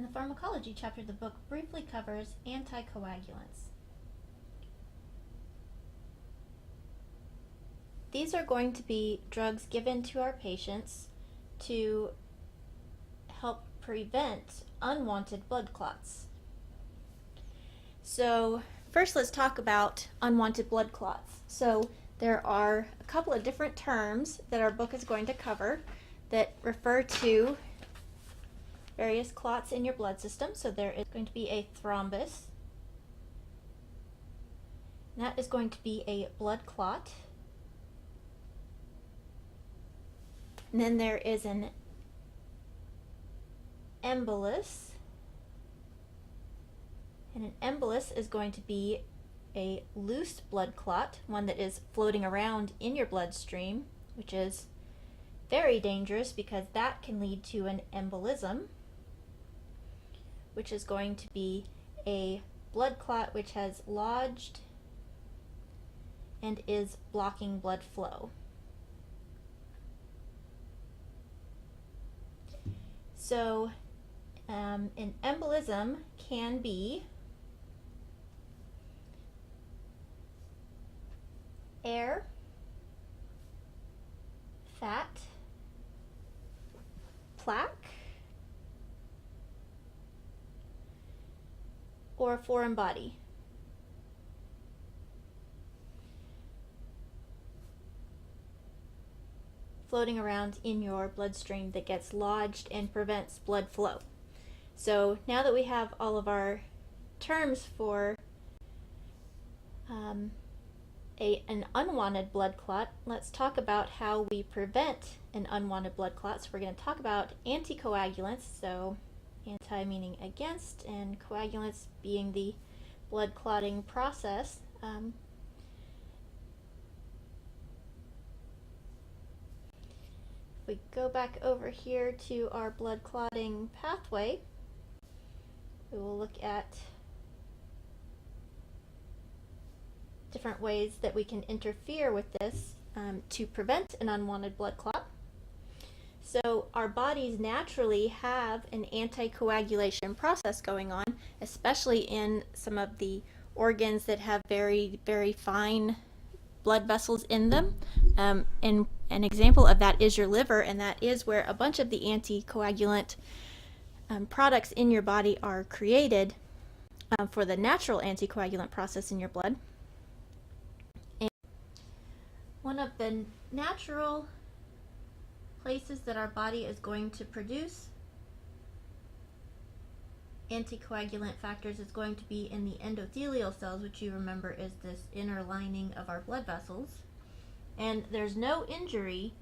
In the pharmacology chapter, the book briefly covers anticoagulants. These are going to be drugs given to our patients to help prevent unwanted blood clots. So first let's talk about unwanted blood clots. So there are a couple of different terms that our book is going to cover that refer to various clots in your blood system. So there is going to be a thrombus. And that is going to be a blood clot. And then there is an embolus. And an embolus is going to be a loose blood clot, one that is floating around in your bloodstream, which is very dangerous because that can lead to an embolism, which is going to be a blood clot which has lodged and is blocking blood flow. So an embolism can be air, fat, plaque, or a foreign body. Floating around in your bloodstream that gets lodged and prevents blood flow. So now that we have all of our terms for an unwanted blood clot, let's talk about how we prevent an unwanted blood clot. So we're going to talk about anticoagulants, so anti meaning against, and coagulants being the blood clotting process. If we go back over here to our blood clotting pathway, we will look at different ways that we can interfere with this to prevent an unwanted blood clot. So our bodies naturally have an anticoagulation process going on, especially in some of the organs that have very, very fine blood vessels in them. And an example of that is your liver, and that is where a bunch of the anticoagulant products in your body are created for the natural anticoagulant process in your blood. And one of the natural places that our body is going to produce anticoagulant factors is going to be in the endothelial cells, which you remember is this inner lining of our blood vessels. And there's no injury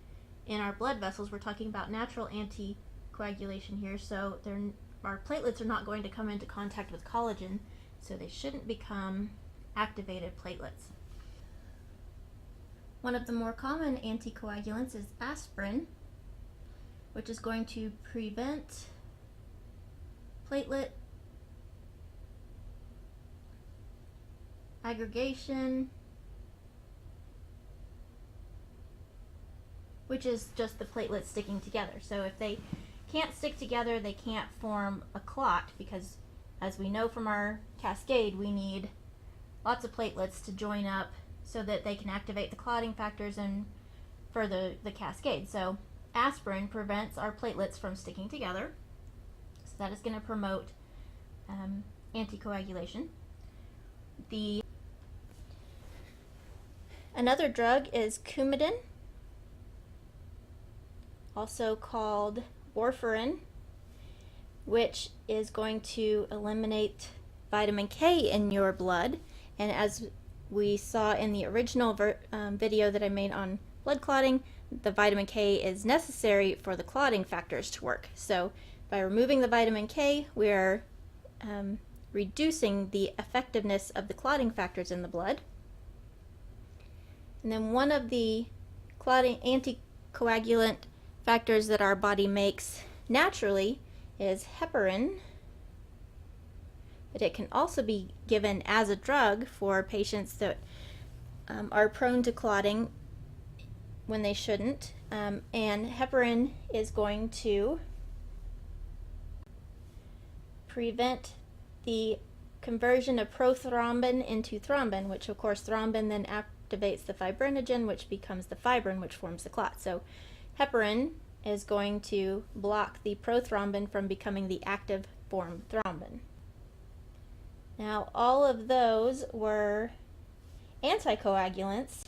in our blood vessels. We're talking about natural anticoagulation here, so our platelets are not going to come into contact with collagen, so they shouldn't become activated platelets. One of the more common anticoagulants is aspirin, which is going to prevent platelet aggregation, which is just the platelets sticking together. So if they can't stick together, they can't form a clot, because as we know from our cascade, we need lots of platelets to join up so that they can activate the clotting factors and further the cascade. So aspirin prevents our platelets from sticking together, so that is going to promote anticoagulation. Another drug is Coumadin, also called warfarin, which is going to eliminate vitamin K in your blood. And as we saw in the original video that I made on blood clotting, the vitamin K is necessary for the clotting factors to work. So by removing the vitamin K, we are reducing the effectiveness of the clotting factors in the blood. And then one of the clotting anticoagulant factors that our body makes naturally is heparin, but it can also be given as a drug for patients that are prone to clotting when they shouldn't. And heparin is going to prevent the conversion of prothrombin into thrombin, which of course thrombin then activates the fibrinogen, which becomes the fibrin, which forms the clot. So heparin is going to block the prothrombin from becoming the active form thrombin. Now, all of those were anticoagulants,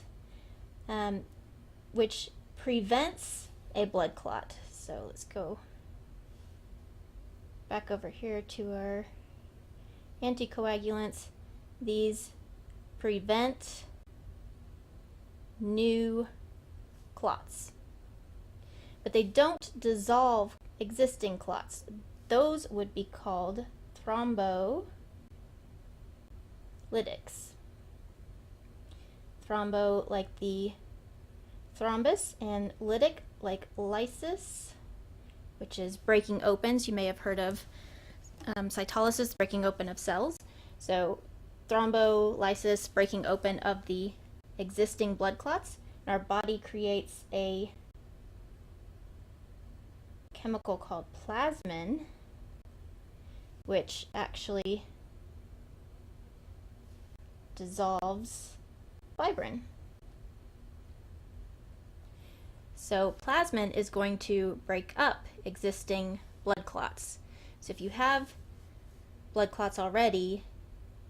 which prevents a blood clot. So let's go back over here to our anticoagulants. These prevent new clots, but they don't dissolve existing clots. Those would be called thrombolytics. Thrombo like the thrombus, and lytic like lysis, which is breaking open. So you may have heard of cytolysis, breaking open of cells. So thrombolysis, breaking open of the existing blood clots. And our body creates a chemical called plasmin, which actually dissolves fibrin. So plasmin is going to break up existing blood clots. So if you have blood clots already,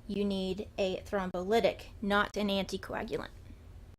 you need a thrombolytic, not an anticoagulant.